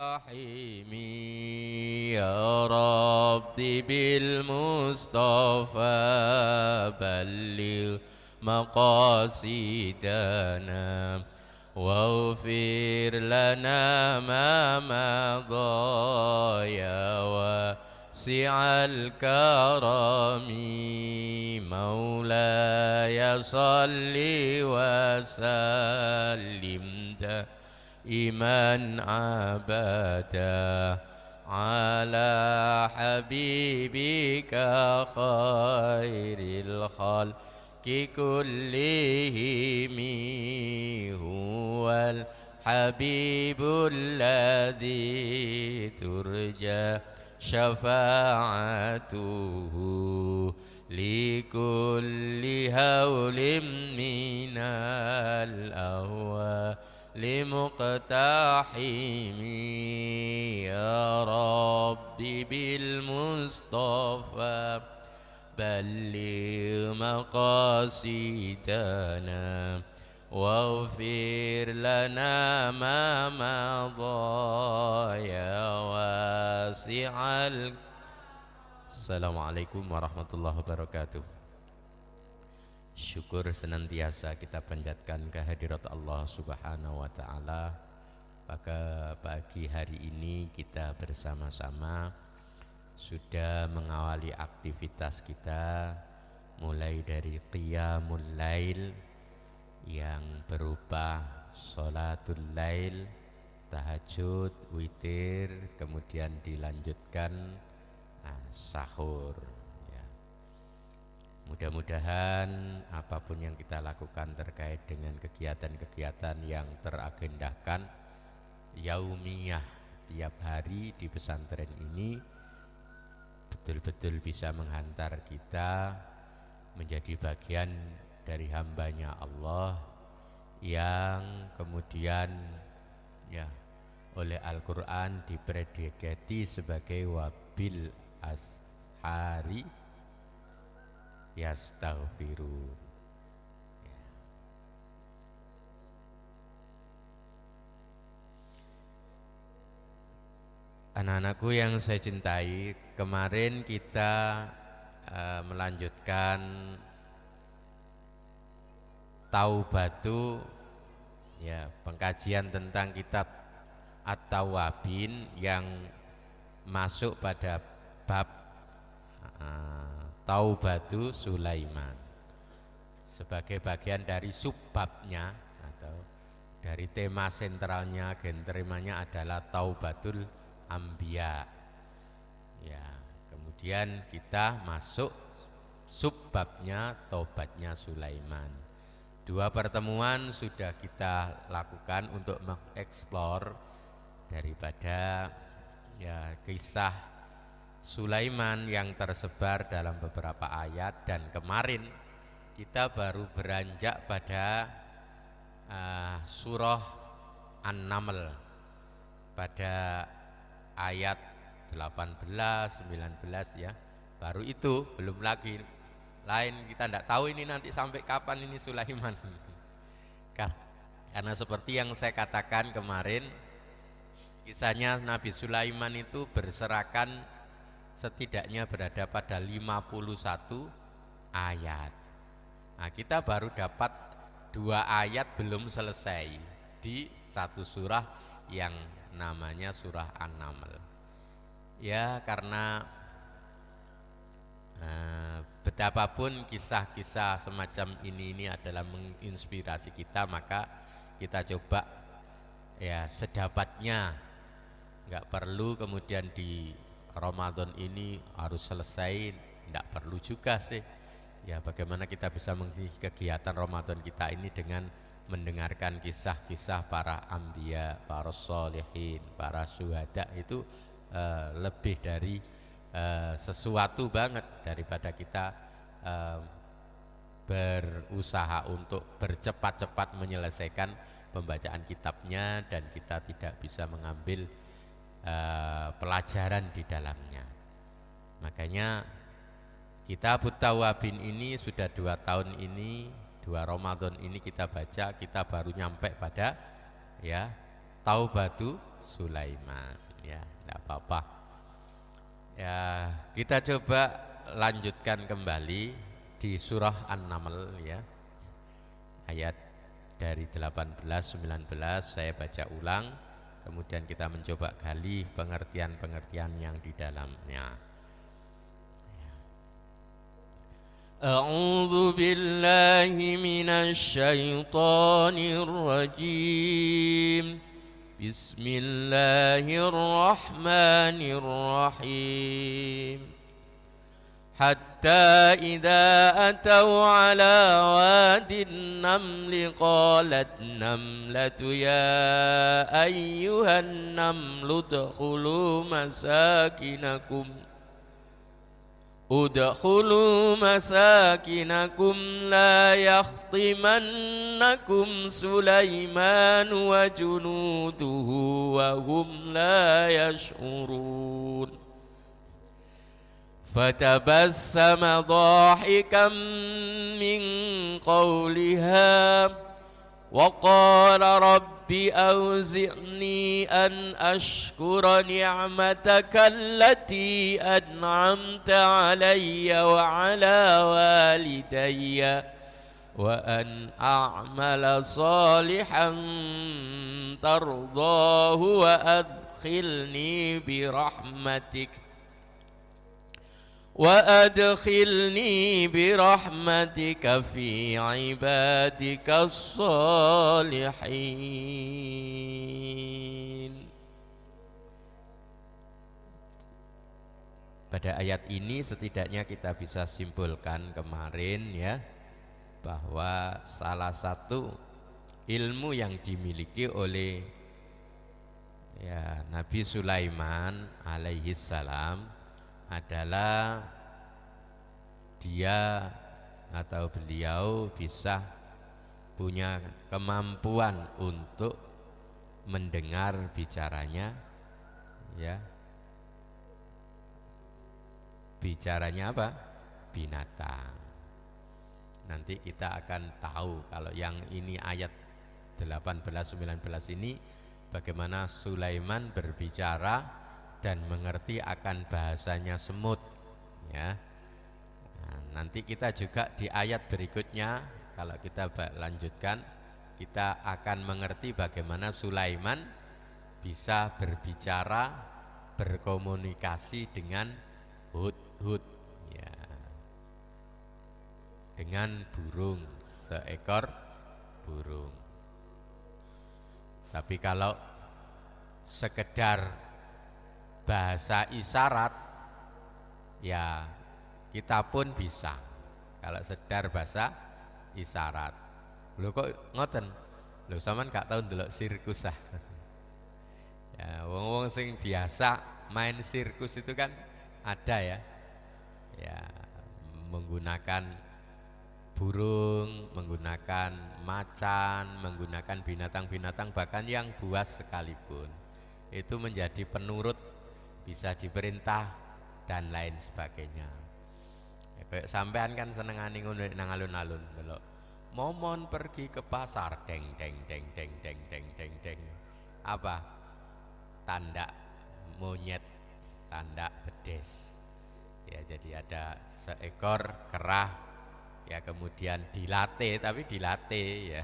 رحيمي يا ربي بالمصطفى بلغ مقاصدنا واغفر لنا ما مضى يا واسع الكرم مولاي صل وسلم إيمان عبدا على حبيبك خير الخلق كلهم هو الحبيب الذي ترجى شفاعته لكل هول من الأهوال لمقتحمي يا ربي بالمصطفى بلغ مقاصدنا واغفر لنا ما مضى يا واسع Assalamualaikum warahmatullahi wabarakatuh. Syukur senantiasa kita panjatkan kehadirat Allah Subhanahu wa taala. Pada pagi hari ini kita bersama-sama sudah mengawali aktivitas kita mulai dari qiyamul lail yang berupa sholatul lail, tahajud, witir, kemudian dilanjutkan sahur. Mudah-mudahan apapun yang kita lakukan terkait dengan kegiatan-kegiatan yang teragendakan yaumiyah tiap hari di pesantren ini betul-betul bisa menghantar kita menjadi bagian dari hambanya Allah yang kemudian oleh Al-Quran dipredikati sebagai wabil ashari yastaghfiru. Anak-anakku yang saya cintai, kemarin kita melanjutkan Taubatu, pengkajian tentang kitab At-Tawwabin yang masuk pada bab Taubatu Sulaiman sebagai bagian dari subbabnya atau dari tema sentralnya, genremanya adalah Taubatul Anbiya. Kemudian kita masuk subbabnya Taubatnya Sulaiman. Dua pertemuan sudah kita lakukan untuk mengeksplor daripada kisah Sulaiman yang tersebar dalam beberapa ayat, dan kemarin kita baru beranjak pada surah An-Naml pada ayat 18, 19 baru itu, belum lagi lain kita tidak tahu ini nanti sampai kapan ini Sulaiman. Karena seperti yang saya katakan kemarin, kisahnya Nabi Sulaiman itu berserakan setidaknya berada pada 51 ayat. Nah, kita baru dapat 2 ayat belum selesai di satu surah yang namanya surah An-Naml. Karena betapapun kisah-kisah semacam ini adalah menginspirasi kita, maka kita coba sedapatnya, nggak perlu kemudian di Ramadan ini harus selesai, tidak perlu juga sih. Bagaimana kita bisa mengisi kegiatan Ramadan kita ini dengan mendengarkan kisah-kisah para anbiya, para sholihin, para syuhada, itu lebih dari sesuatu banget daripada kita berusaha untuk bercepat-cepat menyelesaikan pembacaan kitabnya dan kita tidak bisa mengambil pelajaran di dalamnya. Makanya kitab At-Tawwabin ini sudah 2 tahun ini, 2 Ramadan ini kita baca, kita baru nyampe pada Taubatu Sulaiman. Ya, tidak apa-apa. Ya, kita coba lanjutkan kembali di surah An-Naml ya. Ayat dari 18 19 saya baca ulang, kemudian kita mencoba gali pengertian-pengertian yang di dalamnya. A'udzu billahi minasy syaithanir rajim. Bismillahirrahmanirrahim. Hatta idza atau ala wadin namli qalat namlatu ya ayyuhan namlu udkhulu masakinakum udkhulu masakinakum la yakhtimannakum Sulaiman wa junuduhu wa hum la yash'urun. فتبسم ضاحكا من قولها وقال رب أوزعني أن أشكر نعمتك التي أنعمت علي وعلى والدي وأن أعمل صالحا ترضاه وأدخلني برحمتك في عبادك الصالحين. Pada ayat ini setidaknya kita bisa simpulkan kemarin ya, bahwa salah satu ilmu yang dimiliki oleh ya Nabi Sulaiman alaihi salam adalah dia atau beliau bisa punya kemampuan untuk mendengar bicaranya ya, bicaranya apa? Binatang. Nanti kita akan tahu kalau yang ini ayat 18-19 ini bagaimana Sulaiman berbicara dan mengerti akan bahasanya semut ya. Nah, nanti kita juga di ayat berikutnya kalau kita lanjutkan, kita akan mengerti bagaimana Sulaiman bisa berbicara, berkomunikasi dengan hudhud ya, dengan burung, seekor burung. Tapi kalau sekedar bahasa isyarat ya kita pun bisa kalau sedar bahasa isyarat. Lho kok ngoten? Lho sampean gak tau ndelok sirkus ah. Ya wong-wong sing biasa main sirkus itu kan ada ya. Ya menggunakan burung, menggunakan macan, menggunakan binatang-binatang bahkan yang buas sekalipun. Itu menjadi penurut, bisa diperintah dan lain sebagainya. Ya, kayak sampean kan senengane ngono nang alun-alun delok. Momon pergi ke pasar, deng deng deng deng deng deng deng deng. Apa? Tanda monyet, tanda bedes. Ya, jadi ada seekor kerah ya, kemudian dilatih, tapi dilatih ya.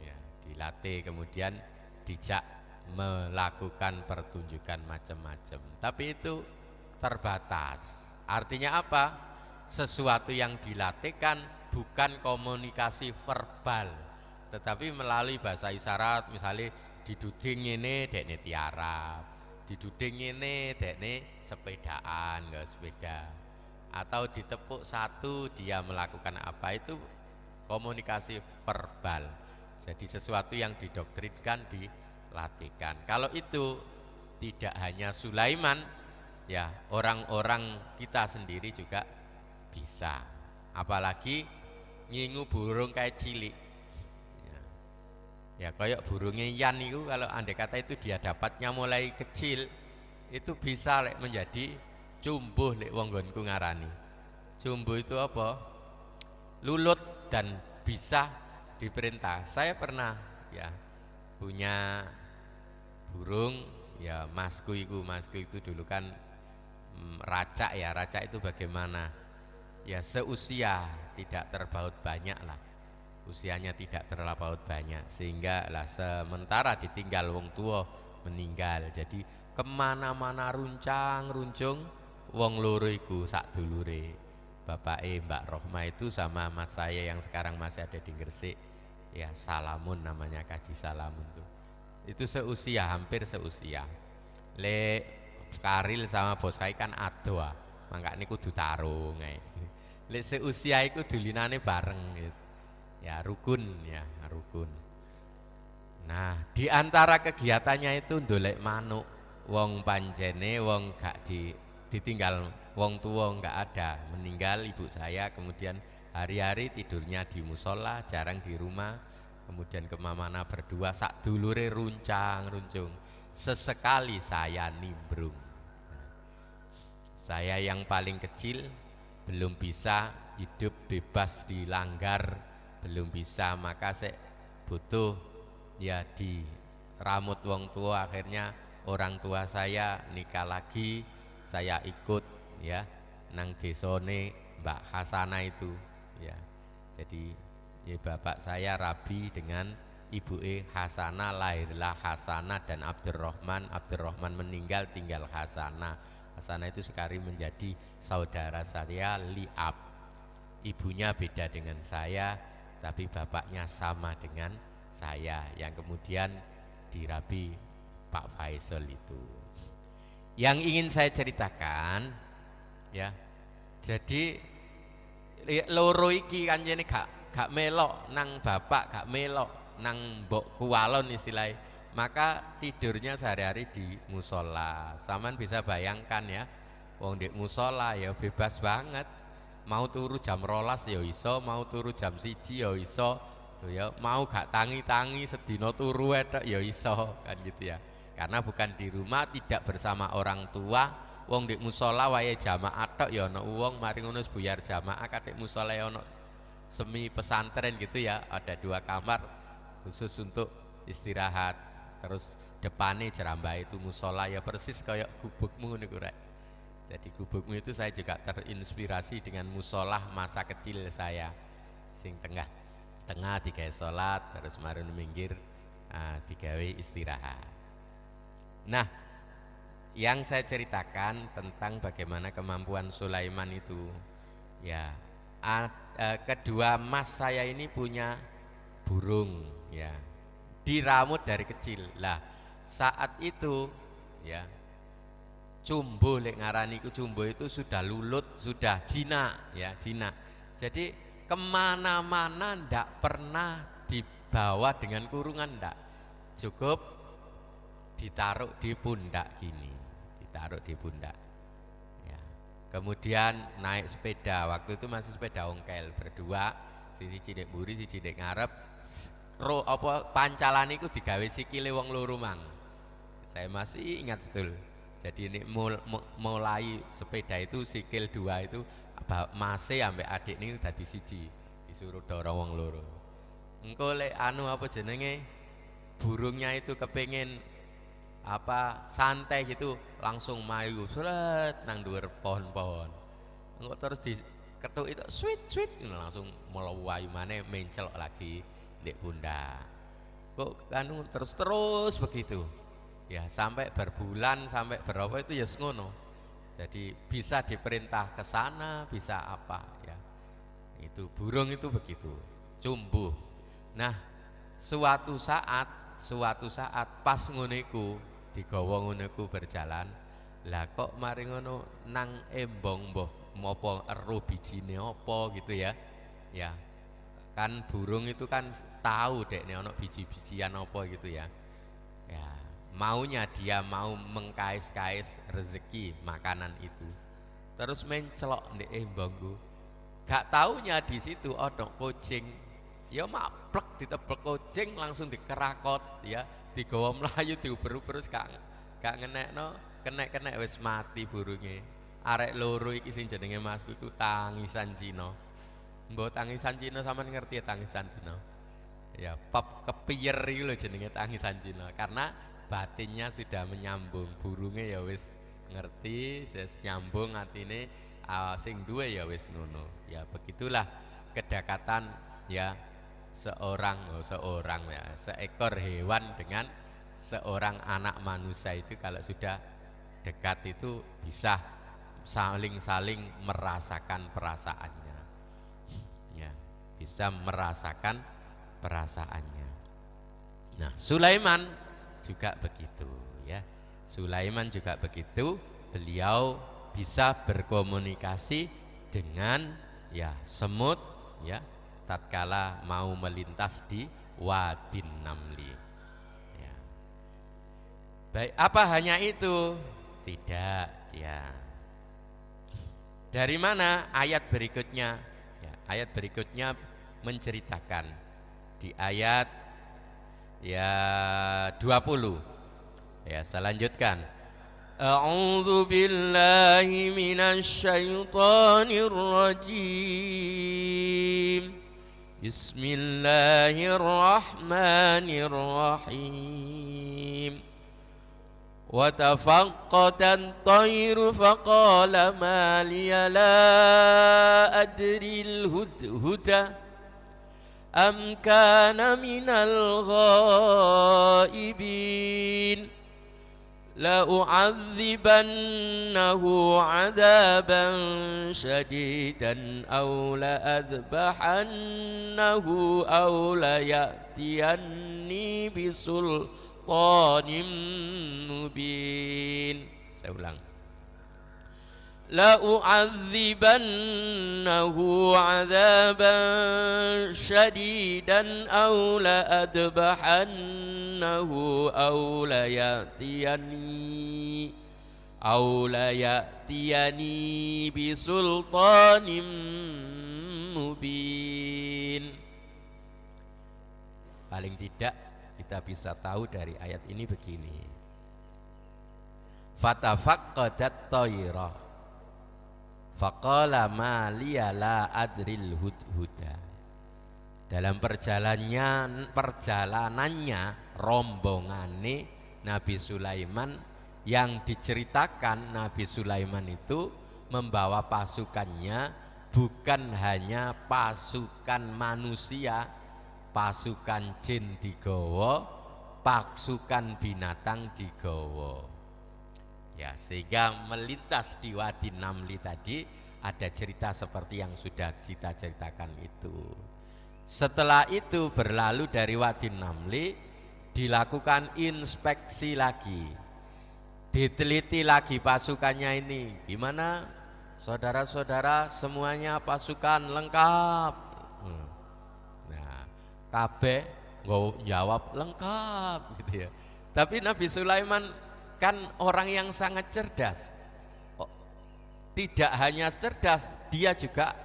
Ya, dilatih kemudian dijak melakukan pertunjukan macam-macam, tapi itu terbatas. Artinya apa? Sesuatu yang dilatihkan bukan komunikasi verbal, tetapi melalui bahasa isyarat. Misalnya diduding ini dekne tiarap, diduding ini dekne sepedaan, nggak sepeda, atau ditepuk satu dia melakukan apa, itu komunikasi verbal. Jadi sesuatu yang didoktrinkan latihkan. Kalau itu tidak hanya Sulaiman ya, orang-orang kita sendiri juga bisa. Apalagi ngingu burung kayak cilik ya, kayak burungnya Yan itu, kalau andai kata itu dia dapatnya mulai kecil, itu bisa menjadi cumbuh lek wong nggonku ngarani. Cumbuh itu apa? Lulut dan bisa diperintah. Saya pernah ya punya burung ya masku itu dulu kan racak ya, racak itu bagaimana ya, seusia tidak terpaut banyak lah, usianya tidak terlampaut banyak, sehingga lah sementara ditinggal wong tua meninggal, jadi kemana-mana runcang runcung wong loro iku sak dulure bapak Mbak Rohma itu sama mas saya yang sekarang masih ada di Gresik ya, Salamun namanya, Kaji Salamun tuh, itu seusia, hampir seusia. Le Karil sama bos saya kan adoh, makanya kudu tarung le seusia iku dulinane bareng yes. Ya rukun ya, rukun. Nah, di antara kegiatannya itu ndolek manuk. Wong panjene wong gak ditinggal wong tua nggak ada, meninggal ibu saya, kemudian hari-hari tidurnya di musola, jarang di rumah. Kemudian kemana-mana berdua, sak dulure runcang runcung. Sesekali saya nimbrung. Saya yang paling kecil belum bisa hidup bebas dilanggar, belum bisa, maka saya butuh ya di ramut wong tua. Akhirnya orang tua saya nikah lagi, saya ikut ya nang desone Mbak Hasana itu ya. Jadi ya bapak saya rabi dengan ibu Hasana, lahirlah Hasana dan Abdurrahman. Abdurrahman meninggal, tinggal Hasana. Hasana itu sekarang menjadi saudara saya liab. Ibunya beda dengan saya, tapi bapaknya sama dengan saya, yang kemudian dirabi Pak Faisal itu. Yang ingin saya ceritakan ya, jadi loro iki kanjene gak melok nang bapak, gak melok nang mbok kualon istilahnya, maka tidurnya sehari-hari di musola. Saman bisa bayangkan ya, wong di musola ya bebas banget, mau turu jam 12 ya iso, mau turu jam 1 ya iso ya, mau gak tangi-tangi sedino turu etok ya iso kan gitu ya, karena bukan di rumah, tidak bersama orang tua. Wong di musola wae jamaah tok ya ana wong, mari ngono buyar jamaah katik musola ya ana semi pesantren gitu ya, ada 2 kamar khusus untuk istirahat, terus depannya jerambah itu musola ya persis kayak gubukmu niku rek. Jadi gubukmu itu saya juga terinspirasi dengan musola masa kecil saya, sing tengah digawe sholat, terus mari minggir digawe istirahat. Nah, yang saya ceritakan tentang bagaimana kemampuan Sulaiman itu ya, kedua mas saya ini punya burung ya, diramut dari kecil lah. Saat itu ya cumbo, lek ngarani ku cumbo itu sudah lulut, sudah jinak ya, jinak. Jadi kemana-mana ndak pernah dibawa dengan kurungan, ndak, cukup ditaruh di pundak gini, ditaruh di pundak ya. Kemudian naik sepeda, waktu itu masih sepeda ongkel berdua, sisi cidek buri, sisi cidek ngarep, pancalan itu digawe sikile wong loro mang. Saya masih ingat betul. Jadi ini mulai sepeda itu sikil 2 itu masih ambek adik ini dadi siji, disuruh dorong wong loro. Engko lek anu apa jenenge, burungnya itu kepengin apa santai gitu, langsung mayu seret nang dhuwur pohon-pohon. Engko terus diketuk itu sweet langsung melayu maneh, mencelok lagi di pundak. Kok anu terus begitu ya, sampai berbulan, sampai berapa itu ya ngono. Jadi bisa diperintah ke sana, bisa apa ya, itu burung itu begitu cumbuh. Nah, suatu saat pas ngoneku digawa ngoneku berjalan lah, kok mari ngono nang embong mbah mopo ero bijine apa gitu ya. Ya kan burung itu kan tahu dek nek ono biji-bijian apa gitu ya. Ya maunya dia mau mengkais-kais rezeki makanan itu, terus mencelok di embongku. Gak taunya di situ ada kucing, ya maplek ditebel kucing, langsung dikerakot ya, digawa melayu diuber-uber, gak ngenekno, kenek wis mati burungnya. Arek loro iki sing jenenge masku iku tangisan Cina. Mbok tangisan Cina sampean ngerti ya tangisan Cina? Ya pop kepiyer iki lho jenenge tangisan Cina, karena batinnya sudah menyambung, burungnya ya wis ngerti, ses nyambung atine, sing duwe ya wis ngono. Ya begitulah kedekatan ya seorang ya, seekor hewan dengan seorang anak manusia itu kalau sudah dekat itu bisa saling merasakan perasaannya. Ya, bisa merasakan perasaannya. Nah, Sulaiman juga begitu ya. Sulaiman juga begitu, beliau bisa berkomunikasi dengan ya semut ya tatkala mau melintas di Wadin Namli. Ya. Baik, apa hanya itu? Tidak ya. Dari mana ayat berikutnya? Ya, ayat berikutnya menceritakan di ayat ya 20. Ya, saya lanjutkan. A'udzu billahi minasy syaithanir rajim. Bismillahirrahmanirrahim. Wa tafaqqatan tayru faqala ma liya la adril hudhuda am kana minal ghaibin la u'adzibannahu 'adaban syadidan aw la adbahannahu aw la ya'tiyanni bisultanin mubin. Saya ulang. La u'adzibannahu 'adaban syadidan aw la adbahannahu aw la ya'tiyani bisultanin mubin. Paling tidak kita bisa tahu dari ayat ini begini. Fatafaqqadat tayra faqala ma liya la adril hudhuda. Dalam perjalanannya rombongane Nabi Sulaiman, yang diceritakan Nabi Sulaiman itu membawa pasukannya bukan hanya pasukan manusia, pasukan jin digawa, pasukan binatang digawa. Ya, sehingga melintas di Wadi Namli tadi ada cerita seperti yang sudah kita ceritakan itu. Setelah itu berlalu dari Wadi Namli, dilakukan inspeksi lagi, diteliti lagi pasukannya ini gimana, saudara-saudara, semuanya pasukan lengkap. Nah, kabeh nggak jawab lengkap gitu ya. Tapi Nabi Sulaiman kan orang yang sangat cerdas. Tidak hanya cerdas, dia juga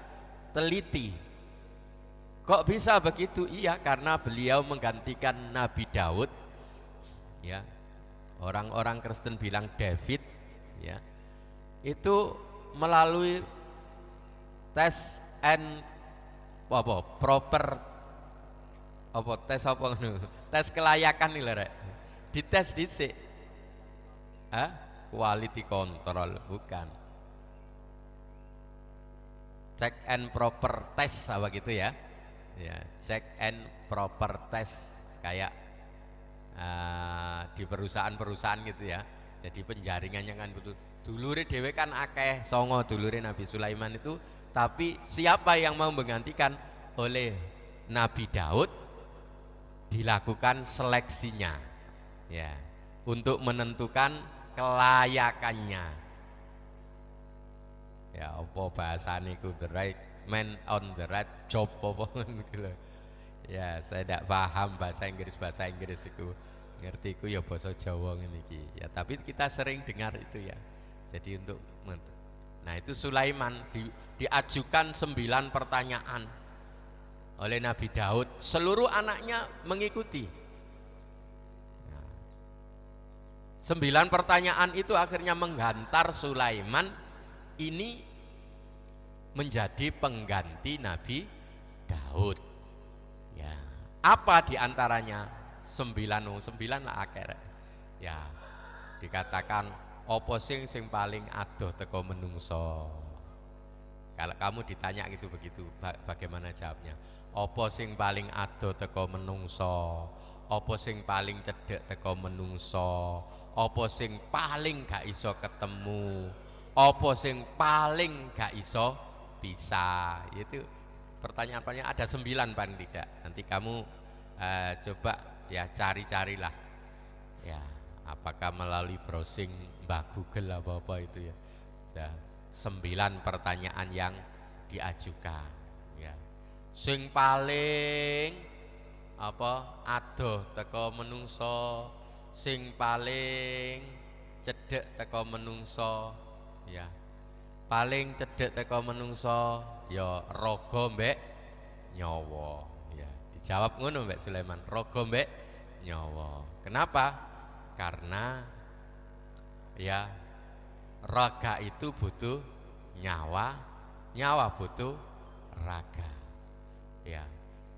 teliti. Kok bisa begitu? Iya, karena beliau menggantikan Nabi Daud. Ya, orang-orang Kristen bilang David. Ya, itu melalui tes tes kelayakan nih lah, dites dhisik. Quality control, bukan check and proper test apa gitu ya. Ya, check and proper test kayak di perusahaan-perusahaan gitu ya. Jadi penjaringannya kan betul. Dulure dhewe kan akeh, songo dulure Nabi Sulaiman itu, tapi siapa yang mau menggantikan? Oleh Nabi Daud dilakukan seleksinya. Ya, untuk menentukan kelayakannya. Ya, apa bahasane iku, the right man on the right job apa gitu. Ya, saya tidak paham bahasa Inggris itu. Ngerti ku ya bahasa Jawa ngene iki. Ya, tapi kita sering dengar itu ya. Jadi untuk nah, itu Sulaiman diajukan 9 pertanyaan oleh Nabi Daud, seluruh anaknya mengikuti. 9 pertanyaan itu akhirnya menghantar Sulaiman ini menjadi pengganti Nabi Daud. Ya, apa diantaranya? 9 lah akhirnya. Ya, dikatakan apa sing paling adoh teko menungso. Kalau kamu ditanya gitu begitu, bagaimana jawabnya? Apa sing paling adoh teko menungso? Apa sing paling cedek teko menungso? Apa sing paling gak iso ketemu? Apa sing paling gak iso bisa? Itu pertanyaan-pertanyaan ada 9 paling tidak. Nanti kamu coba ya cari-carilah. Ya, apakah melalui browsing Mbah Google apa-apa itu ya. Ya, 9 pertanyaan yang diajukan ya. Sing paling apa adoh teko menungso, sing paling cedek teko menungso ya. Paling cedek teko menungso ya raga mbek nyawa ya. Dijawab ngono Mbak Sulaiman, raga mbek nyawa. Kenapa? Karena ya raga itu butuh nyawa, nyawa butuh raga. Ya.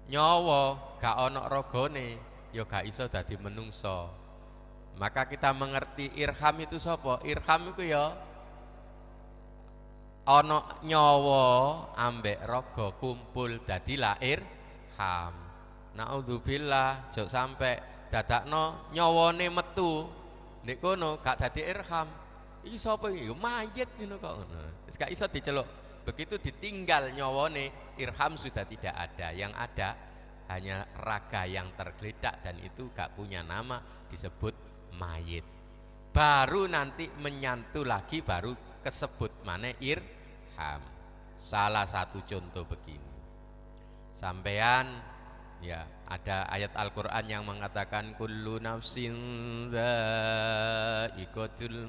Nyawa gak ono ragane, ya gak iso dadi menungso. Maka kita mengerti irham itu sapa? Irham itu ya ono nyawa ambek raga kumpul dadilah irham. Naudzubillah, jok sampai dadakno nyawane metu. Nek kono gak dadi irham. Iki sapa iki? Mayit ngono kok ngono. Wis gak iso diceluk. Begitu ditinggal nyawane, irham sudah tidak ada. Yang ada hanya raga yang tergeledak dan itu gak punya nama, disebut mayit. Baru nanti menyantu lagi baru kesebut mana irham. Salah satu contoh begini. Sampean ya ada ayat Al-Qur'an yang mengatakan kullu nafsin dha'iqatul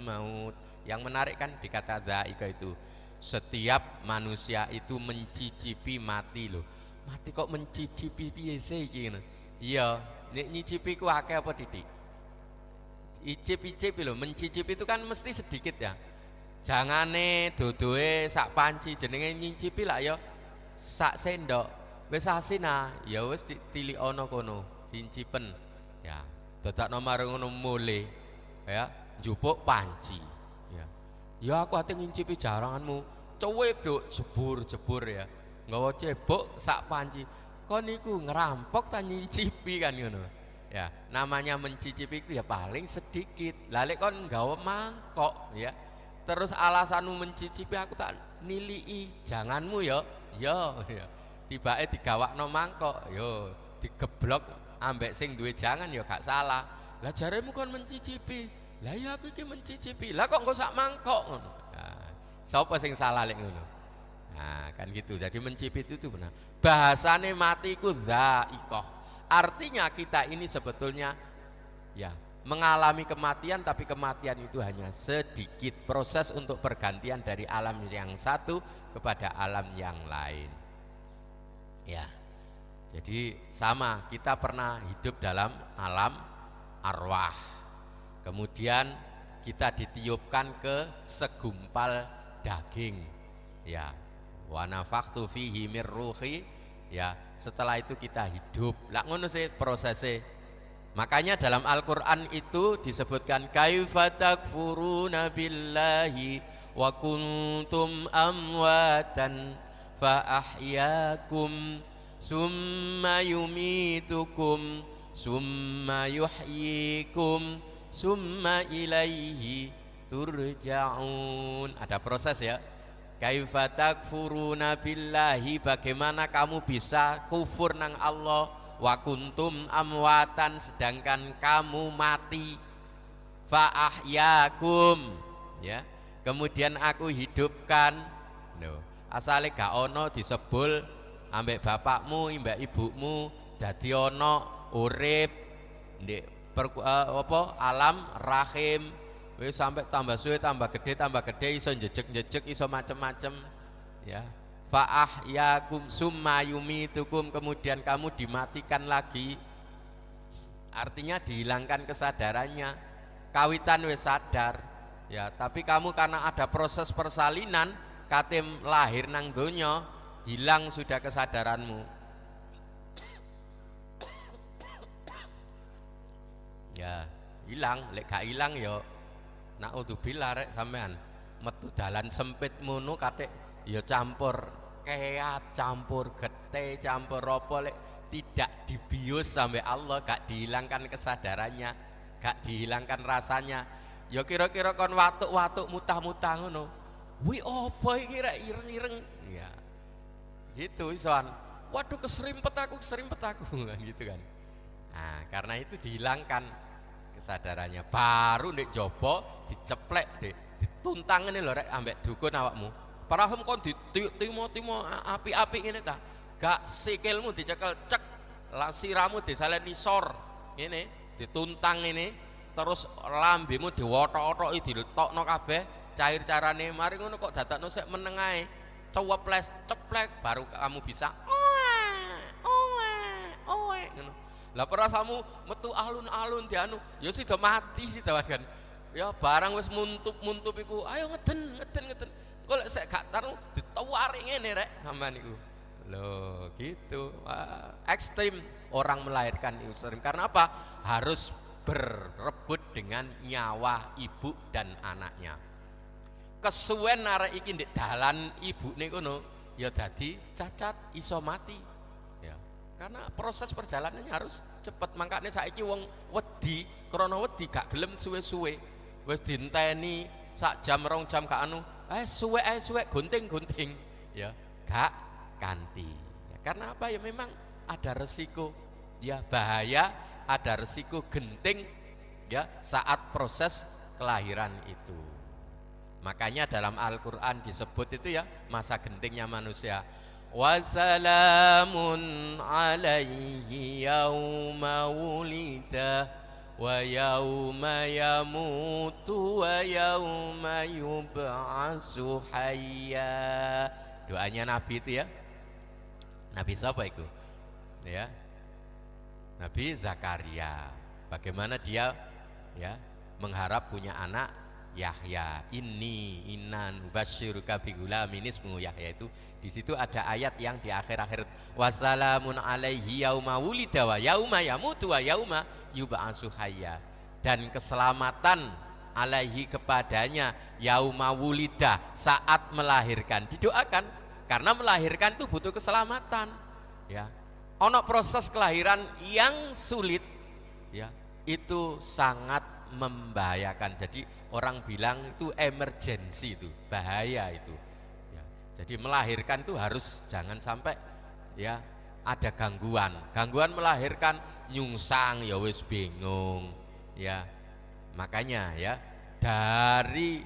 maut. Yang menarik kan di kata dha'iqah itu, setiap manusia itu mencicipi mati loh. Mati kok mencicipi piye sih iki ngono. Iya, nek nyicipi ku akeh apa titik? Icip-icip lho, mencicipi itu kan mesti sedikit ya. Jangane dodoe sak panci, jenenge nyicipi lah ya sak sendok. Wis asina, ya wis tilikono kono, cincipen. Ya, dadakno marang ngono mule. Ya, njupuk panci. Ya. Ya aku ate ngincipi jaranganmu. Ceweduk jebur-jebur ya. Nggawa cebok sak panci. Kon niku ngerampok ta ngincipi kan ngono. Ya, namanya mencicipi itu ya paling sedikit. Lalik kon nggawa mangkok ya. Terus alasanmu mencicipi aku tak nilii janganmu ya. Ya. Tibake digawakno mangkok, yo digeblok ambek sing duwe jangan ya gak salah. Lah jaremu kon mencicipi. Lah ya aku iki mencicipi. Lah kok engko sak mangkok ngono. Nah, sapa sing salah lek ngono? Nah, kan gitu. Jadi mencicipi itu benar. Bahasane mati ku dha'iqah. Artinya kita ini sebetulnya ya mengalami kematian, tapi kematian itu hanya sedikit proses untuk pergantian dari alam yang satu kepada alam yang lain. Ya, jadi sama, kita pernah hidup dalam alam arwah. Kemudian kita ditiupkan ke segumpal daging. Ya, wa nafakhtu fihi mir ruhi. Ya, setelah itu kita hidup. Lah ngono sih prosesnya. Makanya dalam Al-Qur'an itu disebutkan kaifa takfuruna billahi wa kuntum amwatan fa ahyakum summa yumitukum summa yuhyikum summa ilaihi turja'un. Ada proses ya. Kaifa takfuruna billahi, bagaimana kamu bisa kufur nang Allah, wa kuntum amwatan, sedangkan kamu mati, fa ahyakum ya, kemudian aku hidupkan. No. Asale gak ono disebul ambek bapakmu, mbak ibumu dadi ono urip ndek alam rahim. Wis sampai tambah suwe tambah gede iso njejek iso macem-macem ya. Fa ahyakum summa yumitukum, kemudian kamu dimatikan lagi. Artinya dihilangkan kesadarannya. Kawitan wis sadar ya, tapi kamu karena ada proses persalinan katim lahir nang donya, hilang sudah kesadaranmu. Ya, Ilang, lek gak ilang ya naudzubillah rek sampean metu dalan sempit ngono katik ya campur keat, campur getih, campur apa lek tidak dibius sampai Allah, gak dihilangkan kesadarannya, gak dihilangkan rasanya, ya kira-kira kon watuk-watuk mutah-mutah ngono. Wi apa iki rek ireng-ireng. Ya. Gitu isoan. Waduh keserimpet aku kan gitu kan. Nah, karena itu dihilangkan kesadarannya. Baru ndek jopo diceplek, dituntang ini lho rek ambek dukun awakmu. Parahum kon ditimo-timo api-api ngene ta. Gak sikilmu dicekel cek, siramu disaleni sor. Ngene, dituntang ini, terus lambemu diwotok-wotoki diletokno kabeh, cair carane mari ngono kok dadakno sik meneng ae. Ceweples, ceplek baru kamu bisa ngono. Lah perasamu metu alun-alun dianu, ya sida mati sida kan. Ya barang wis muntup iku, ayo ngeden. Kok lek sik gak taru dituwari ngene rek sampean iku. Loh, gitu. Wah, ekstrim orang melahirkan ekstrim. Karena apa? Harus berebut dengan nyawa ibu dan anaknya. Kesuwen arek iki ndek dalan ibune kono, ya dadi cacat, iso mati. Ya. Karena proses perjalanannya harus cepet. Makanya saiki wong wedi, krana wedi gak gelem suwe-suwe. Wis dinteni sak jam 2 jam gak anu, suwe gunting. Ya, gak ganti. Ya, karena apa? Ya memang ada resiko. Ya bahaya, ada resiko genting ya saat proses kelahiran itu. Makanya dalam Al-Qur'an disebut itu ya masa gentingnya manusia. Wassalamun alaihi yauma wulida wa yauma yamutu wa yauma yub'atsu hayya. Doanya Nabi itu ya. Nabi siapa itu? Ya. Nabi Zakaria. Bagaimana dia ya mengharap punya anak Yahya. Inna nubasyiruka bigulamin ismuhu Yahya. Itu di situ ada ayat yang di akhir-akhir wassalamun alaihi yauma wulida wa yauma yamutu wa yauma yub'atsu hayya. Dan keselamatan alaihi kepadanya yauma wulida saat melahirkan. Didoakan karena melahirkan itu butuh keselamatan. Ya. Ono proses kelahiran yang sulit ya, itu sangat membahayakan. Jadi orang bilang itu emergency, itu bahaya itu ya. Jadi melahirkan itu harus jangan sampai ya ada gangguan melahirkan nyungsang ya wis bingung ya. Makanya ya dari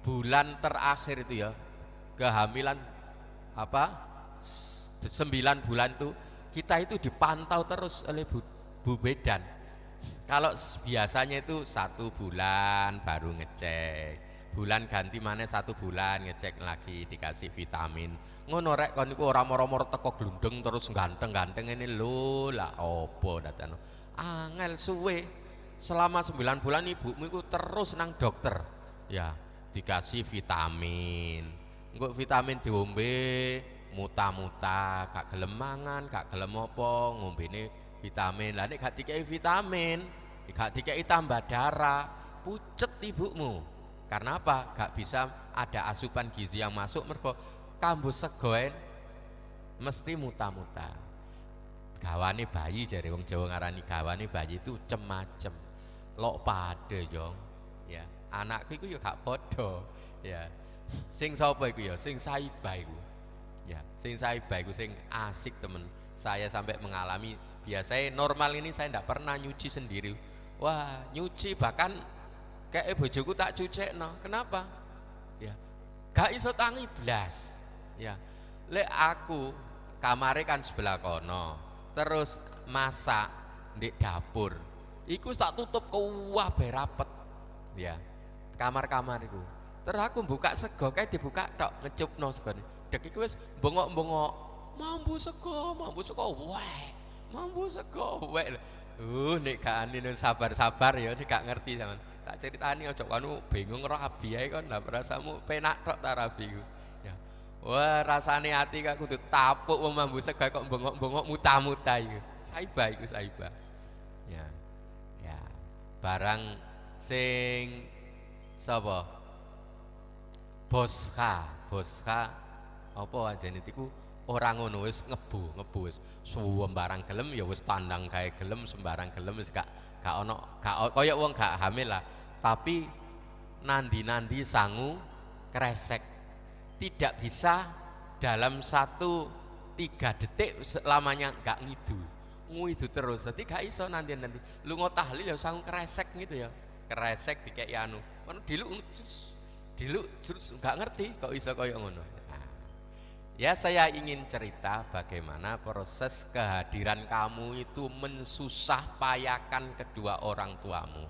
bulan terakhir itu ya kehamilan apa 9 bulan itu kita itu dipantau terus oleh Bu Bedan. Kalau biasanya itu 1 bulan baru ngecek, bulan ganti mana 1 bulan ngecek lagi dikasih vitamin. Ngono rek kon iku ora moro-moro teko glundeng terus ganteng-ganteng ini lho lah opo datano. Angel suwe selama 9 bulan ibumu itu terus nang dokter. Ya, dikasih vitamin. Engko vitamin diombe muta-muta, gak gelem mangan, gak gelem apa, ngombene vitamin. Lah nek gak dikei vitamin, gak dikei tambah darah, pucet ibumu. Karena apa? Gak bisa ada asupan gizi yang masuk mergo kambu segoen mesti muta-muta. Gawane bayi jare wong Jawa ngarani gawane bayi itu cemacem. Lok pade, Jong. Ya, anakku iku ya gak padha. Ya. Sing sapa iku ya? Sing Saibah iku. Ya, sing Saibah iku sing asik temen. Saya sampai mengalami biasanya normal ini saya tidak pernah nyuci sendiri. Wah, nyuci bahkan kayak bojoku tak cucekno. Kenapa? Ya, gak iso tangi blas. Ya, lek aku kamare kan sebelah kono. Terus masak di dapur. Iku tak tutup kabeh rapet. Ya, kamar-kamar iku. Terus aku buka sego kayak dibuka tok ngecupno segone. Dek iku wis bengok-bengok, mambu sego, weh, mambu sego, weh. Nek gak ane sabar-sabar ya, nek gak ngerti sampean. Tak ceritani aja kono bingung rabi ae kon, lah rasamu penak tok ta rabi ku. Ya. Wah, rasane ati kok kudu tapuk wong mambu sego kok bengok-bengok muta-muta iku. Saibah iku Saibah. Ya. Ya. barang sing sapa bosha apa anjene iku ora ngono wis ngebu wis sembarang gelem ya wis tandang gawe gelem sembarang gelem wis gak ono kaya wong gak hamil lah, tapi nandi sangu kresek, tidak bisa dalam 3 detik lamanya gak ngidu terus, jadi gak iso nanti lunga tahlil ya sangu kresek gitu ya, kresek dikek anu mana diluk gak ngerti kok iso kaya ngono. Ya saya ingin cerita bagaimana proses kehadiran kamu itu mensusah payakan kedua orang tuamu.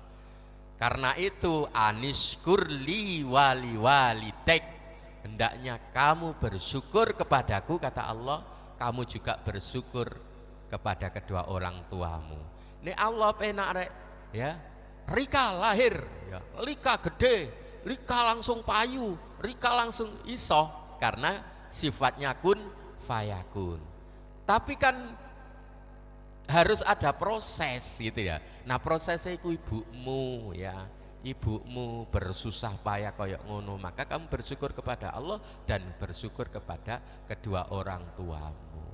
Karena itu anishkurli wali walitek, hendaknya kamu bersyukur kepadaku kata Allah, kamu juga bersyukur kepada kedua orang tuamu. Ini Allah penak rek ya. Rika lahir ya, Rika gede, Rika langsung payu, Rika langsung iso karena sifatnya kun fayakun. Tapi kan harus ada proses gitu ya. Nah prosesnya itu ibumu ya, ibumu bersusah payah koyok ngono, maka kamu bersyukur kepada Allah dan bersyukur kepada kedua orang tuamu.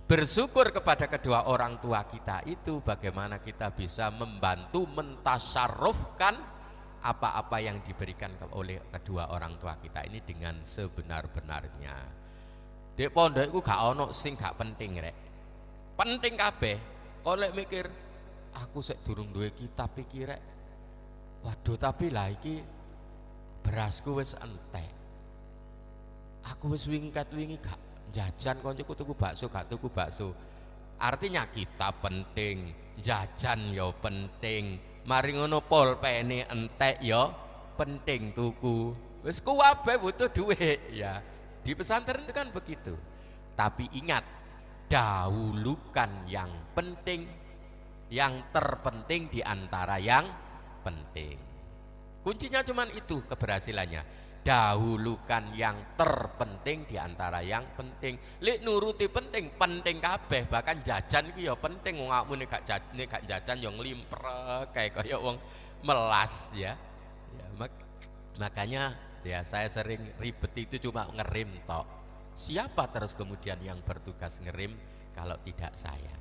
Bersyukur kepada kedua orang tua kita itu bagaimana kita bisa membantu mentasarrufkan apa-apa yang diberikan oleh kedua orang tua kita ini dengan sebenar-benarnya. Dek pondok itu gak ono sing gak penting rek, penting kabeh. Kolek mikir aku sek durung duwe kitab iki rek, waduh tapi lah iki berasku wis entek, aku wis wingi gak jajan koncoku tuku bakso gak tuku bakso. Artinya kitab penting, jajan yo penting, mari ngono pulpene entek yo penting tuku. Wis kuwabe butuh duit ya. Di pesantren itu kan begitu. Tapi ingat, dahulukan yang penting, yang terpenting di antara yang penting. Kuncinya cuman itu keberhasilannya. Dahulukan yang terpenting di antara yang penting. Lek nuruti penting kabeh, bahkan jajan iki ya penting. Wong awakmu nek gak jajan yo nglimprek kayak kaya wong melas ya. Makanya ya saya sering ribet itu cuma ngerem tok. Siapa terus kemudian yang bertugas ngerem kalau tidak saya?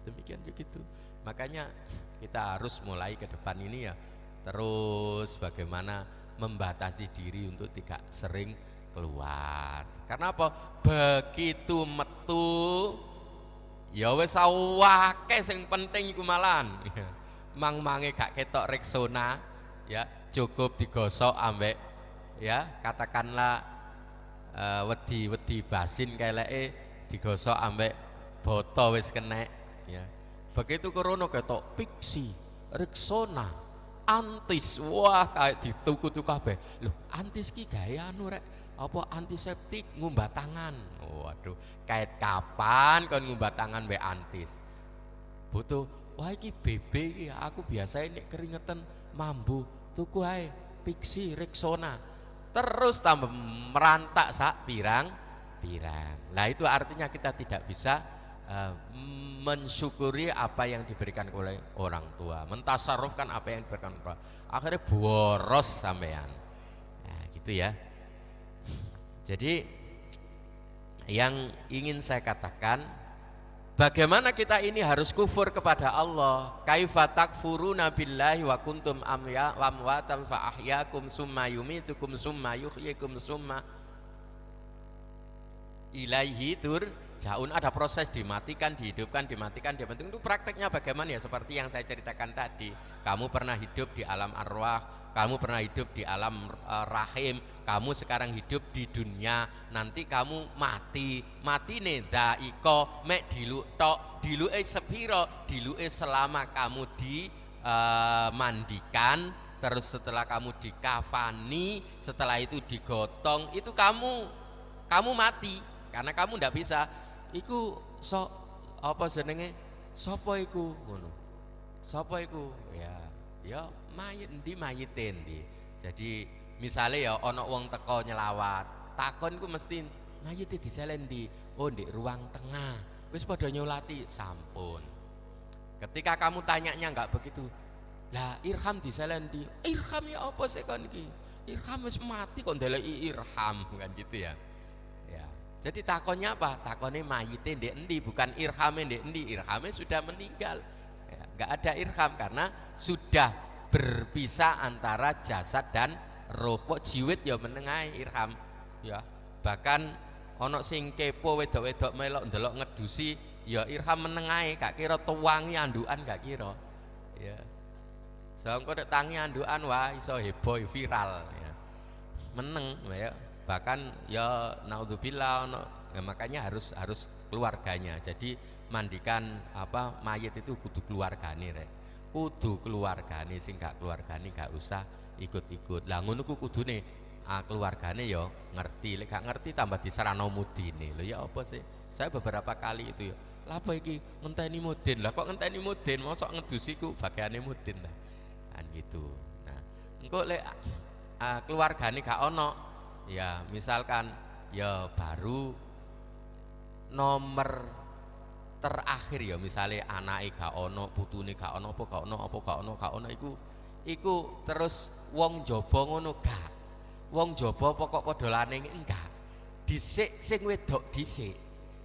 Demikian begitu. Makanya kita harus mulai ke depan ini ya terus bagaimana membatasi diri untuk tidak sering keluar. Karena apa? Begitu metu ya wis awake sing penting iku malan. Mang-mange gak ketok Rexona ya, cukup digosok ambek ya katakanlah wedi basin keleke digosok ambek boto wis kenek ya. Begitu corona ketok Pixi, Rexona, Antis, wah kayak dituku-tuku kabeh. Loh, Antis ki gawe anu rek, apa antiseptik ngumbat tangan. Waduh, kait kapan kon ngumbat tangan mbek Antis? Butuh, wah iki BB iki aku biasa nek keringetan mambu, tuku ae Pixi, Rexona. Terus tambah merantak sak pirang-pirang. Nah, itu artinya kita tidak bisa mensyukuri apa yang diberikan oleh orang tua, mentasarrufkan apa yang diberikan orang tua, akhirnya boros sampean. Nah, gitu ya. Jadi yang ingin saya katakan, bagaimana kita ini harus kufur kepada Allah. Kaifa takfuruna billahi wa kuntum amwatan fa ahyakum summa yumitukum summa yuhyikum summa ilaihi turja'un. Ada proses dimatikan, dihidupkan, dimatikan, dimatikan. Itu prakteknya bagaimana ya? Seperti yang saya ceritakan tadi. Kamu pernah hidup di alam arwah, kamu pernah hidup di alam rahim, kamu sekarang hidup di dunia. Nanti kamu mati nih daiko mek diluk tok, diluke sepiro, diluke selama kamu dimandikan, terus setelah kamu dikafani, setelah itu digotong, itu kamu mati. Karena kamu ndak bisa iku apa jenenge sapa iku ngono. Sapa iku? Ya mayit endi mayite endi. Jadi misalnya ya ana wong teko nyelawat, takon iku mesti mayite diselen ndi? Oh, ndek ruang tengah. Wis padha nyolati, sampun. Ketika kamu tanyanya enggak begitu, Lah Irham diselendi. Irham ya apa sih kon iki? Irham wis mati kok ndeleki Irham kan gitu ya. Ya. Jadi takonnya apa? Takonnya mayite ndek endi, bukan Irhame ndek endi. Irhame sudah meninggal. Ya, enggak ada Irham karena sudah berpisah antara jasad dan roh. Kok jiwit ya menengahi Irham. Ya. Bahkan ana sing kepo wedok-wedok melok ndelok ngedusi ya Irham menengahi, gak kira tuwangi andukan gak kira. Ya. Sangko nek tangi andukan wah iso heboh viral ya. Meneng ya. Bahkan ya naudzubillah ya, makanya harus keluarganya. Jadi mandikan apa mayit itu kudu keluargane rek. Kudu keluargane, sing gak keluargane gak usah ikut-ikut. Lah ngono ku kudune keluargane ya ngerti, lek gak ngerti tambah diserano mudine. Lho ya apa sih? Saya beberapa kali itu ya. Lah apa iki ngenteni mudin. Lah kok ngenteni mudin? Mosok ngedusi ku bagiane mudin lah. Kan gitu. Nah, engko lek keluargane gak ono, ya misalkan ya baru nomor terakhir ya misalnya anake gak ono, putune gak ono, gak ono iku terus wong jaba ngono gak. Wong jaba pokok padha laneng enggak. Dhisik sing wedok dhisik.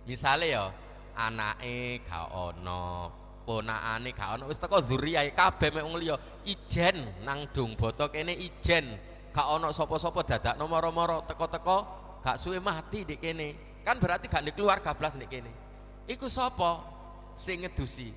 Misale ya anake gak ono, ponakane gak ono, wis teko dzuriyahe kabeh mek wong liya ijen nang Dung Bata kene ijen gak ono sapa-sapa dadakno mara-mara teko-teko gak suwe mati ndek kene. Kan berarti gak ndek keluarga blas ndek kene. Iku sapa sing ngedusi?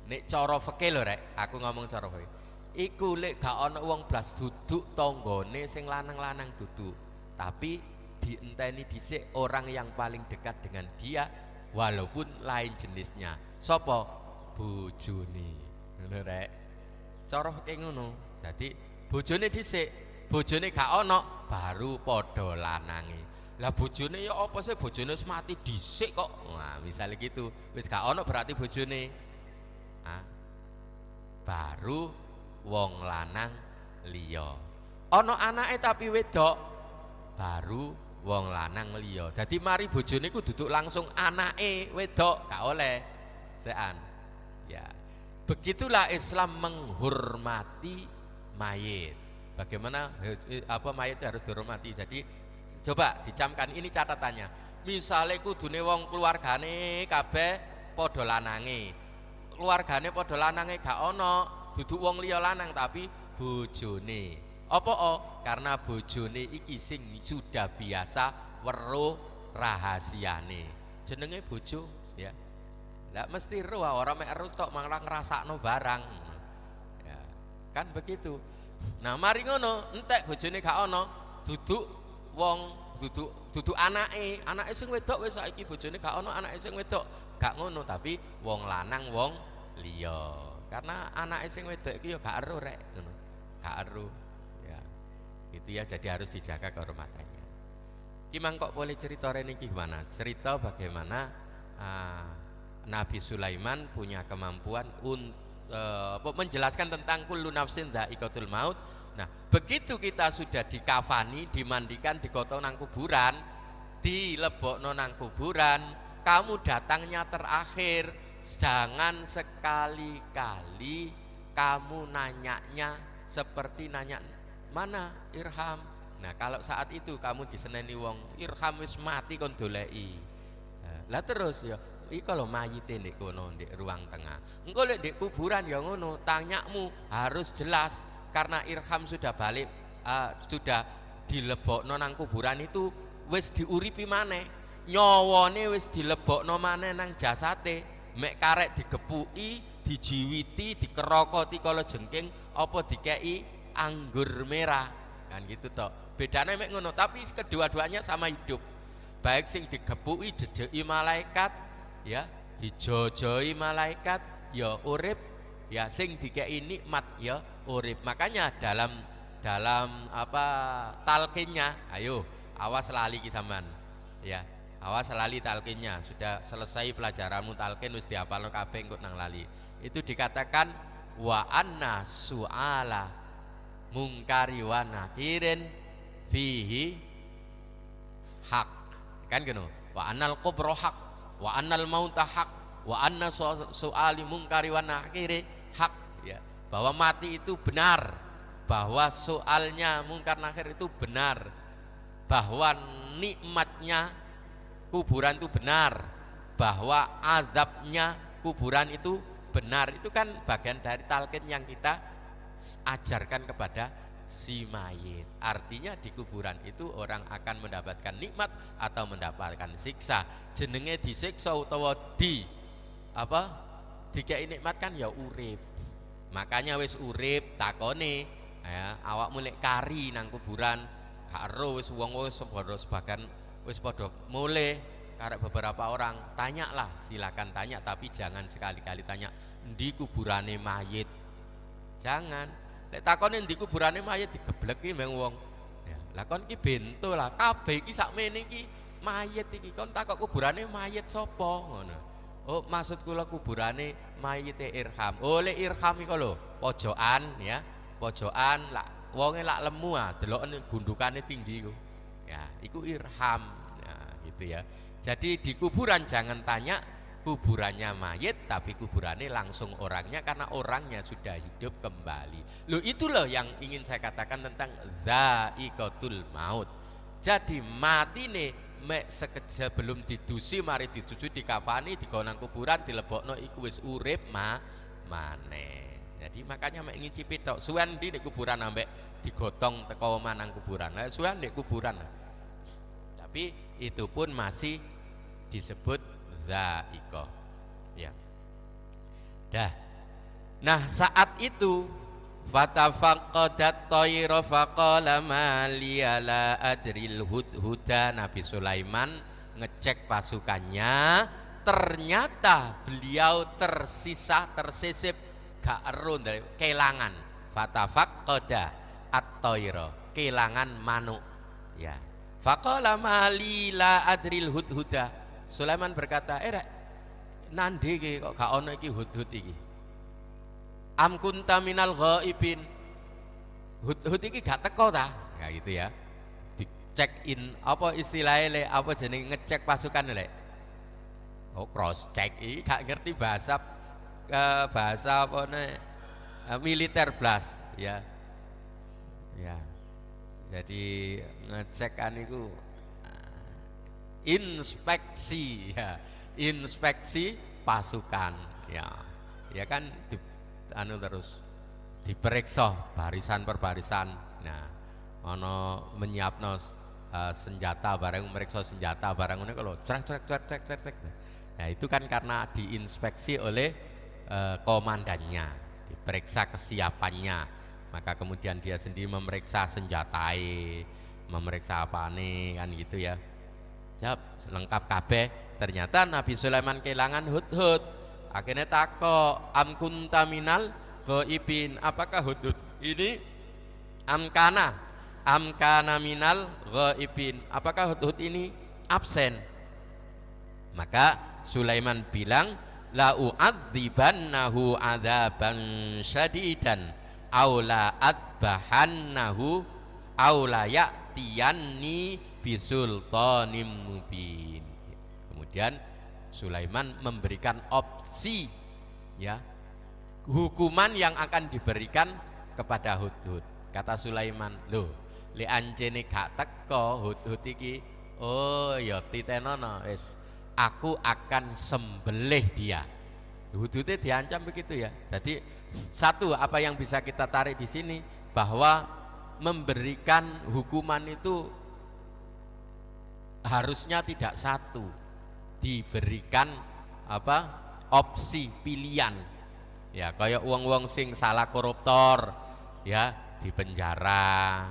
Nek cara fikih lho rek, aku ngomong cara fikih. Iku lek gak ono wong blas duduk tanggane sing lanang-lanang duduk. Tapi dienteni dhisik orang yang paling dekat dengan dia walaupun lain jenisnya. Sapa? Bojone. Ngono rek. Cara fikih ngono. Dadi bojone dhisik, bojone gak ono baru padha lanange. Lah bojone ya apa sih, bojone wis mati dhisik kok. Nah, misalnya gitu. Wis gak ono berarti bojone. Baru wong lanang liya. Ana anake tapi wedok, baru wong lanang liya. Dadi mari bojone ku duduk langsung anake wedok, gak oleh. Sean. Ya. Begitulah Islam menghormati mayit. Bagaimana apa mayit itu harus dihormati. Jadi coba dicamkan ini catatannya. Misale kudune wong keluargane kabeh padha lanange. Keluargane padha lanange gak ono, duduk wong liya lanang tapi bojone. Apa karena bojone iki sing sudah biasa weruh rahasiane. Jenenge bojo ya. Lah mesti roh orang mek erus tok malah ngrasakno barang. Ya, kan begitu. Nah, mari ngono, entek bojone gak ono, duduk wong duduk anake sing wedok wis saiki bojone gak ono, anake sing wedok gak ngono tapi wong lanang wong liya. Karena anake sing wedok iki ya gak ero rek ngono. Gak ero. Ya. Gitu ya, jadi harus dijaga kehormatannya. Ki mangkok boleh cerita rene iki gimana? Cerita bagaimana Nabi Sulaiman punya kemampuan untuk menjelaskan tentang kullu nafsin dha'iqatul maut. Nah, begitu kita sudah dikafani, dimandikan, digoto nang kuburan, dilebokno nang kuburan, kamu datangnya terakhir, jangan sekali-kali kamu nanyanya seperti nanya mana Irham. Nah, kalau saat itu kamu diseneni wong Irham wis mati kon doleki. Lah terus ya iki kalau mayite ndek kono ndek ruang tengah. Engko lek ndek kuburan ya ngono, tanyamu harus jelas karena Irham sudah balik sudah dilebokno nang kuburan itu wis diuripi maneh. Nyawane wis dilebokno maneh nang jasate, mek karek digepuki, dijiwiti, dikerokoti kala jengking apa dikei anggur merah. Kan gitu tok. Bedane mek ngono, tapi kedua-duanya sama hidup. Baik sing digepuki jejeki malaikat ya, dijojoi malaikat ya urip, ya sing dikei nikmat ya urip. Makanya dalam apa talqinnya, ayo awas lali ki sampean ya, awas lali talqinnya. Sudah selesai pelajaranmu talqin wis dihafalno kabeh engko nang lali. Itu dikatakan wa anna su'ala mungkari wa nakirin fihi hak, kan gitu. Wa annal kubra hak, wa annal mauta hak, wa anna su'ali mungkari wa nakiri hak ya. bahwa mati itu benar, bahwa soalnya mungkar nakir itu benar, bahwa nikmatnya kuburan itu benar, bahwa azabnya kuburan itu benar. Itu kan bagian dari talqin yang kita ajarkan kepada si mayit. Artinya di kuburan itu orang akan mendapatkan nikmat atau mendapatkan siksa. Jenenge disiksa utawa dikei nikmat kan ya urip. Makanya wis urip takone ya, awak mulai kari nang kuburan karo wis wong wis sebagian wis padha mulai karek beberapa orang tanyalah, silakan tanya, tapi jangan sekali-kali tanya di kuburane mayit. Jangan. Lek takone ndi kuburane mayit digebleki mbeng wong. Ya, lah kon ki bento lah, kabeh iki sakmene iki mayit iki. Kon takok kuburane mayit sapa ngono. Oh, maksud kula kuburane mayite Irham. Oh, lek Irham iku lho, pojokan ya. Pojokan lak wonge lak lemu ah, delokne gundukane tinggi iku. Ya, iku Irham. Nah, gitu ya. Jadi di kuburan jangan tanya kuburannya mayit, tapi kuburannya langsung orangnya, karena orangnya sudah hidup kembali. Loh, itu loh yang ingin saya katakan tentang dha'iqatul maut. Jadi mati nih sebelum didusi, mari didusi, dikafani, digonang kuburan, dilebokno iku wis urip maneh. Jadi makanya mek ngicipi tok suwen di kuburan ambek digotong teko manang kuburan. Lah suwen di kuburan. Tapi itu pun masih disebut dha'iqah. Ya. Dah. Nah, saat itu fatafaqqadat tayra faqala ma liya la adril hudhuda. Nabi Sulaiman ngecek pasukannya, ternyata beliau tersisip gak ero dari kelangan. Fatafaqqada at-tayra, kelangan manuk. Ya. Faqala ma li la adril hudhuda. Sulaiman berkata, nandi iki kok gak ono iki hudhud iki. Am kunta minal ghaibin. Hudhud iki gak teko ta? Ya gitu ya. Dicek in apa istilahnya apa jeneng ngecek pasukan le. Oh, cross check iki gak ngerti bahasa apa militer blas ya. Ya. Jadi ngecek kan itu inspeksi ya, inspeksi pasukan ya. Ya kan terus diperiksa barisan per barisan. Nah, ono menyiapno senjata barang, meriksa senjata barang ini kalau cek. Nah, itu kan karena diinspeksi oleh komandannya, diperiksa kesiapannya. Maka kemudian dia sendiri memeriksa senjatai, memeriksa apa nih kan gitu ya. Siap, lengkap kabeh. Ternyata Nabi Sulaiman kehilangan hudhud. Akhirnya takok, am kunta minal ghaibin. Apakah hudhud ini amkana minal ghaibin? Apakah hudhud ini absen? Maka Sulaiman bilang, la u'adzibannahu adzaban syadidan aula adbahannahu aula ya'tiyanni bisultanim mubin. Kemudian Sulaiman memberikan opsi ya, hukuman yang akan diberikan kepada hudhud. Kata Sulaiman, loh li ancene gak teko hudhud iki, oh ya titenono wis, aku akan sembelih dia. Hudhudnya diancam begitu ya. Jadi satu, apa yang bisa kita tarik di sini, bahwa memberikan hukuman itu harusnya tidak satu, diberikan opsi pilihan. Ya, kayak wong-wong sing salah koruptor ya dipenjara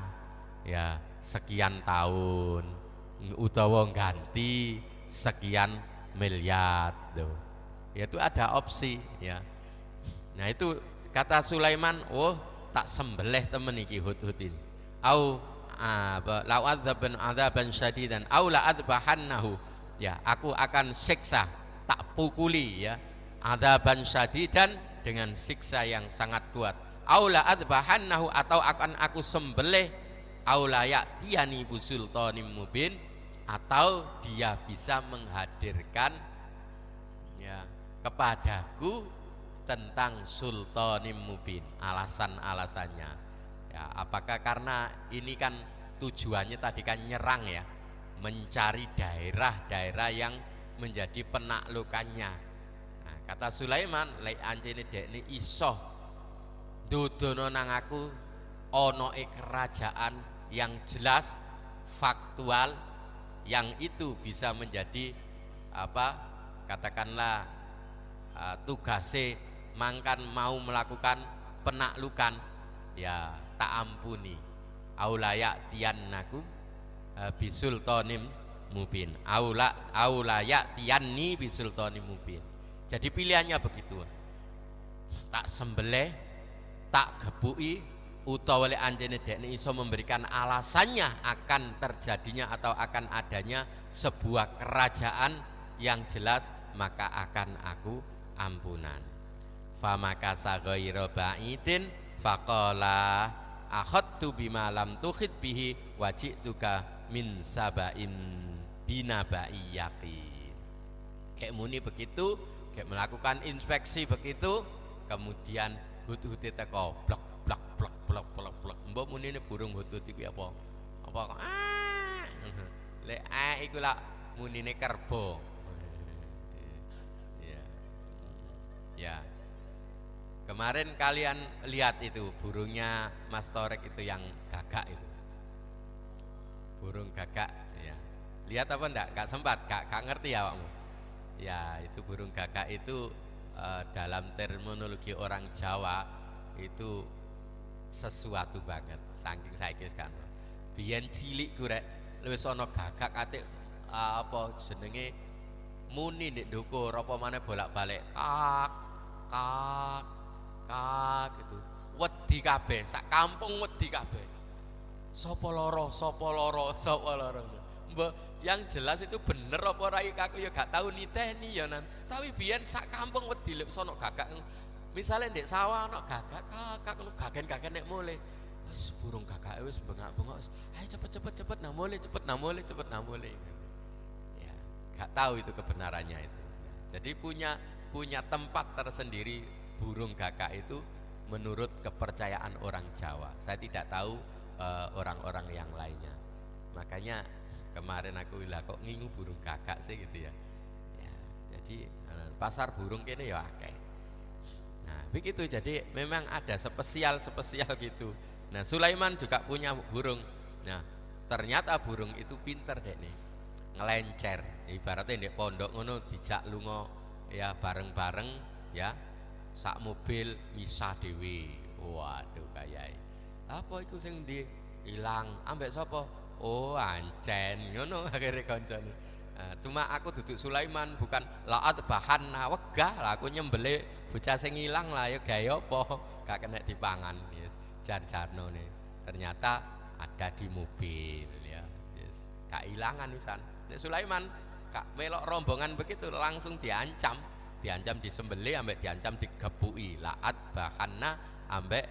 ya sekian tahun, utawa ganti sekian miliar tuh. Ya, itu ada opsi ya. Nah, itu kata Sulaiman, oh tak sembelih temen iki hudhud ini. Au lau adzaban syadidan au la adbahannahu. Ya, aku akan siksa, tak pukuli ya. Adzaban syadidan, dengan siksa yang sangat kuat. Au la adbahannahu, atau akan aku sembelih. Au la ya'tiyani bisultanim mubin, atau dia bisa menghadirkan ya kepadaku tentang sultanim mubin, alasan-alasannya. Ya, apakah karena ini kan tujuannya tadi kan nyerang ya, mencari daerah-daerah yang menjadi penaklukannya. Nah, kata Sulaiman, lek ancene dekne iso dudono nang aku ono kerajaan yang jelas, faktual, yang itu bisa menjadi apa, katakanlah tugase mangkan mau melakukan penaklukan, ya tak ampuni. Aulaya tiannakum bisultanim mubin, aulaya tianni bisultanim mubin. Jadi pilihannya begitu, tak sembelih, tak gebui, utawa le anjene dekne iso memberikan alasannya akan terjadinya atau akan adanya sebuah kerajaan yang jelas, maka akan aku ampunan. Famakasa ghairu ba'idin faqala akhadtu bima lam tukhid bihi wajituka min sabain binabai yaqin. Kayak muni begitu, kayak melakukan inspeksi begitu, kemudian hut-hut teko blok blok blok blok blok blok. Mbok muni ne burung hut-hut iku apa? Apa kok lek iku lak munine kerbo. Ya. Ya. Kemarin kalian lihat itu burungnya Mas Torek itu yang gagak itu, burung gagak ya. Lihat apa enggak? Enggak sempat, enggak ngerti ya wakmu. Ya itu burung gagak itu dalam terminologi orang Jawa itu sesuatu banget. Saking saiki kan. Biyen cilik kurek wis ana gagak atik apa jenenge muni ndek ndukur apa maneh bolak-balik kak kak kak gitu. Wedi kabeh, sak kampung wedi kabeh. Sopo loro, sopo loro, sopo loro. Mbak, yang jelas itu bener apa ora aku ya gak tahu niteni ya nan. Tapi biyen sak kampung wedi lek sono gagak. Misale ndek sawah ana gagak, kakak ngono gagen-gagen nek mulih. Wis burung gagak wis bengak-bengok. Ayo cepet nah mulih, cepet nah mulih. Ya, gak tahu itu kebenarannya itu. Jadi punya tempat tersendiri burung gagak itu menurut kepercayaan orang Jawa. Saya tidak tahu orang-orang yang lainnya. Makanya kemarin aku bilang kok ngingu burung gagak sih gitu ya. Ya jadi pasar burung kene ya akeh. Nah begitu, jadi memang ada spesial gitu. Nah Sulaiman juga punya burung. Nah ternyata burung itu pinter deh nih, ngelencer. Ibaratnya di pondok ngono dijak lunga ya bareng-bareng ya, sak mobil misah dewi. Waduh kayai apa itu sing di hilang ambek sapa? Oh ancen ngono akhirnya kancane. Nah, cuma aku duduk Sulaiman bukan laat bahan wegah lah aku nyembelih bocah sing ilang lah ya gaya apa gak kena dipangan yes. Jar-jarno nih ternyata ada di mobil ya yes. Gak ilangan wisan. Nek Sulaiman gak melok rombongan begitu langsung diancam disembelih ambek diancam digebui laat bahanna ambek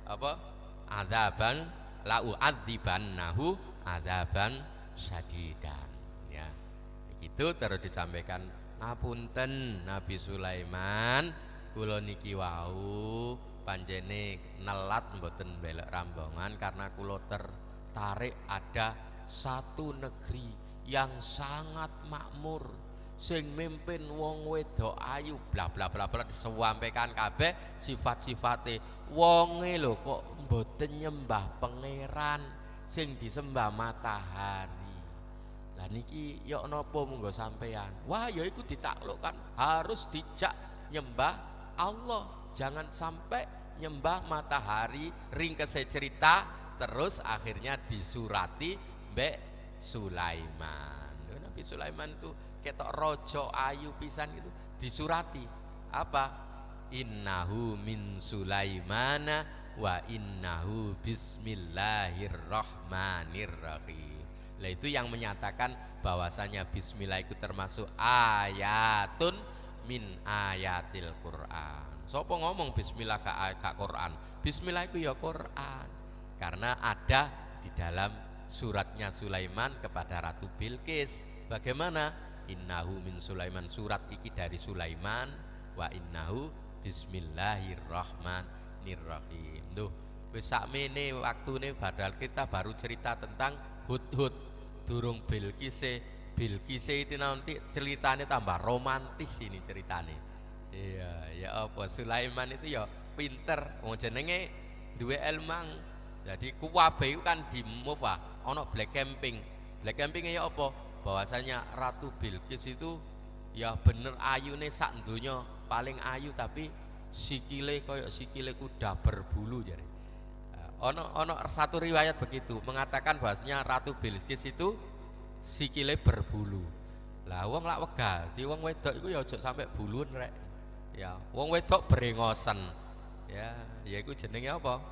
apa adzaban lau adzibannahu adzaban syadidan ya begitu. Terus disampaikan ngapunten Nabi Sulaiman kula niki wau panjene nelat mboten belok rambongan karena kula tertarik ada satu negeri yang sangat makmur sing mimpin wong wedok ayu bla bla bla bla disampaikan kabeh sifat-sifate wonge lho kok mboten nyembah pangeran sing disembah matahari. Lah niki yo napa monggo sampean? Wah ya iku ditaklukkan harus dijak nyembah Allah, jangan sampai nyembah matahari. Ringkese cerita terus akhirnya disurati mbek Sulaiman. Nabi Sulaiman itu ketok rojo ayu pisan gitu disurati apa? Innahu min Sulaimana wa innahu bismillahirrahmanirrahim. Lah itu yang menyatakan bahwasanya bismillah itu termasuk ayatun min ayatil Quran. Sopo ngomong bismillah ka Quran? Bismillah itu ya Quran. Karena ada di dalam suratnya Sulaiman kepada Ratu Bilqis. Bagaimana? Innahu min Sulaiman, surat iki dari Sulaiman, wa innahu Bismillahirrahmanirrahim. Duh, wis sakmene waktune padahal kita baru cerita tentang Hudhud. Durung Bilqise. Bilqise itu nanti ceritanya tambah romantis ini ceritanya. Iya, ya apa Sulaiman itu ya pinter, wong jenenge duwe elmang. Jadi kuwabe itu kan di move ono black camping. Black camping ya apa? Bahwasanya Ratu Bilqis itu ya bener ayune sak donya paling ayu tapi sikile koyok sikile kuda berbulu jadi. Ono satu riwayat begitu mengatakan bahwasanya Ratu Bilqis itu sikile berbulu. Lah wong lak wegah, di wong wedok iku ya aja sampe bulun rek. Ya, wong wedok brengosen. Ya, ya iku jenenge apa?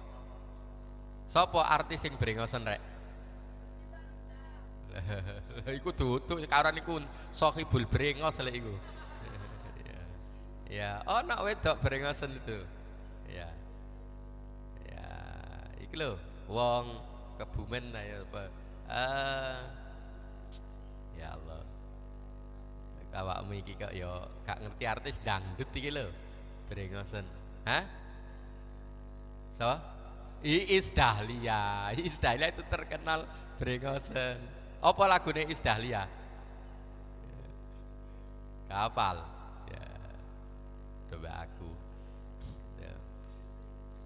Sopo artis sing brengosen rek? Iku duduk karan iku Sohibul Brengos lek iku. Ya, ya, ana wedok brengosen itu. Ya. Ya, iki lho, wong Kebumen ya apa? Ya Allah. Awakmu iki kok ya gak ngerti artis dangdut iki lho. Brengosen. Hah? So? Iis Dahlia. Iis Dahlia itu terkenal brengosen. Apa lagune Iis Dahlia? Kapal. Ya. Coba aku. Ya.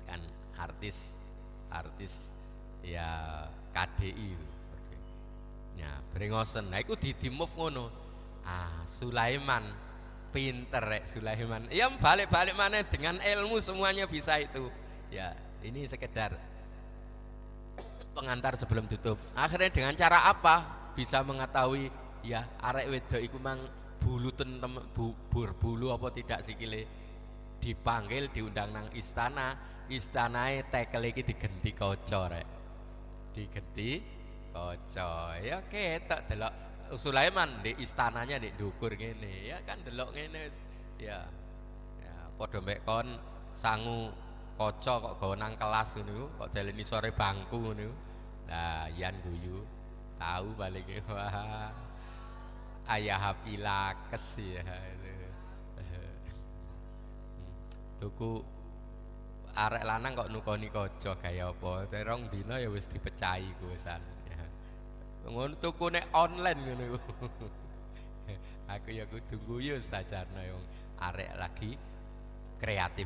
Kan artis ya KDI. Ya, brengosen. Nah iku di move ngono. Sulaiman pinter rek Sulaiman. Ya balik-balik mana dengan ilmu semuanya bisa itu. Ya, ini sekedar pengantar sebelum tutup. Akhirnya dengan cara apa bisa mengetahui ya arek wedok iku mang bulu berbulu apa tidak sikile. Dipanggil diundang nang istanae tekel iki digenti kaca rek. Digenti kaca. Ya ketok delok Sulaiman di istananya di dukur ngene ya kan delok ngene ya. Ya padha mek kon sangu kaca kok gawe nang kelas ngono kok daleni sore bangku ngono. Lah yan guyu tahu balik wah ayah pilakes ya. Tuku arek lanang kok nukoni kaca gaya apa terong dina ya wis dipecahi kuwisan. Ngono tuku nek online ngono iku. Aku ya kudu guyu sajarno yang arek lagi kreatif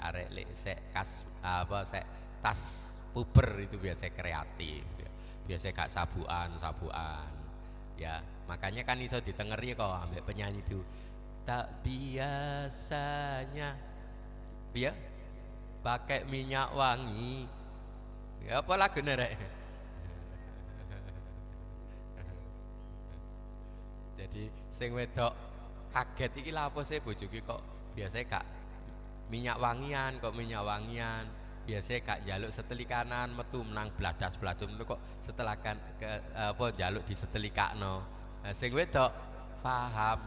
arek lek sek kas apa sek tas puber itu biasa kreatif ya. Biasa gak sabuan ya makanya kan iso ditengeri kok ambek penyanyi itu tak biasanya ya pakai minyak wangi ya apa lagu rek. Jadi sing wedok kaget iki lha apa sih bojoku kok biasanya gak minyak wangian biasanya gak njaluk setelikanan metu menang bladas-bladum kok setelakan ke apa njaluk disetelikakno. Nah sing wedok paham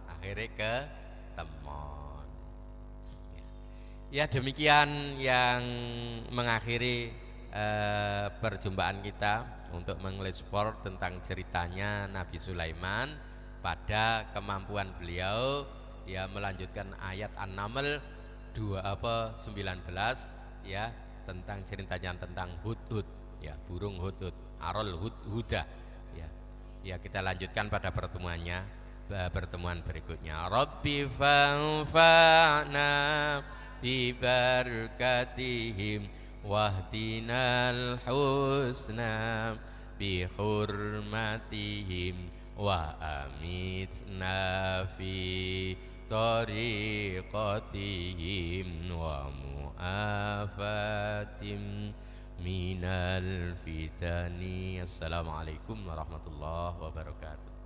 akhirnya ke temon. Ya demikian yang mengakhiri perjumpaan kita untuk mengeksplor tentang ceritanya Nabi Sulaiman pada kemampuan beliau ya melanjutkan ayat An-Naml 19 ya tentang ceritanya tentang hudhud ya burung hudhud arol huda ya. Ya kita lanjutkan pada pertemuan berikutnya. Rabbi fanfa'na bi barakatihim wahdinal husna bi hurmatihim wa amitna fi tariqatihim wa mu'afatim minal fitani. Assalamualaikum warahmatullahi wabarakatuh.